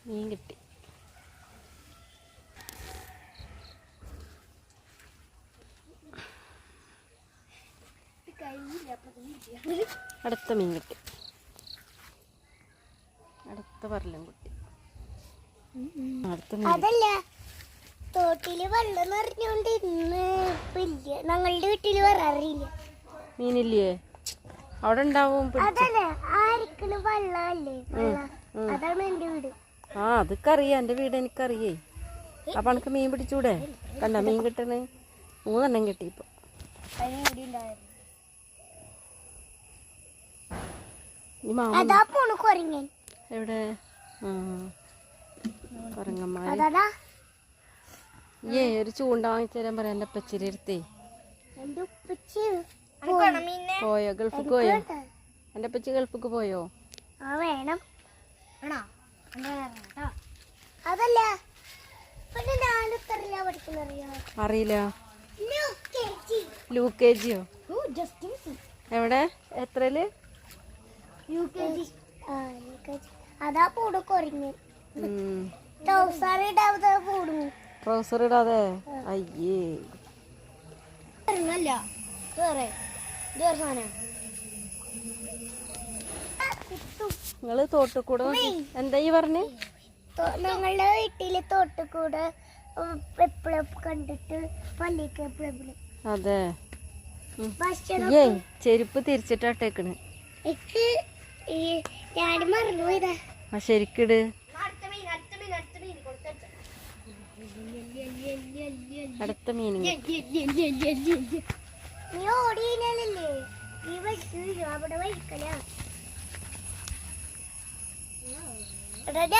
മീൻ കിട്ടി. അടുത്ത മീൻ കിട്ടി. അടുത്ത പറലും കുട്ടി. അടുത്ത മീൻ തോട്ടില് വെള്ളം നിറഞ്ഞോണ്ട് ഇന്ന് ഞങ്ങളുടെ വീട്ടില് വരാറില്ല. മീനില്ലേ? അവിടെ ഉണ്ടാവും. ആരിക്കലും വെള്ളമല്ലേ, അതാണ് എന്റെ വീട്. ആ അതൊക്കെ അറിയാം, എൻ്റെ വീട് എനിക്കറിയേ. അപ്പൊ എനിക്ക് മീൻ പിടിച്ചൂടെ? കണ്ട മീൻ കിട്ടണേ 3 എണ്ണം കിട്ടി ഇപ്പൊ. എവിടെ? കൊരങ്ങന്മാര്. ഒരു ചൂണ്ട വാങ്ങിച്ചു തരാൻ പറയാം. എൻ്റെ അപ്പച്ചിരി അടുത്തേ പോയോ? ഗൾഫിക്ക് പോയോ? എൻ്റെ അപ്പച്ചി ഗൾഫിക്ക് പോയോ? വേണം. അതല്ല അറിയില്ല. യുകെജിയോ? എവിടെ? എത്രയില്? അതാ പൂട് കൊറിഞ്ഞു. ട്രൗസർ ഇടാതെ. അയ്യേ നിങ്ങള് തോട്ടുകൂടെ എന്താ ഈ പറഞ്ഞേ? ഞങ്ങളുടെ വീട്ടില് തോട്ടുകൂടെ എപ്പോഴും കണ്ടിട്ട് പള്ളിക്ക് എപ്പോഴും. അതെ. ചെരുപ്പ് തിരിച്ചിട്ടാട്ടേക്കണ്. ഞാൻ മറന്നുപോയതാ. ആ ശരിക്കിട്. അടുത്ത മീൻ നീ ഓടിയില്ലല്ലേ? ഈ വഴിക്ക് അവിടെ വഴിക്കല.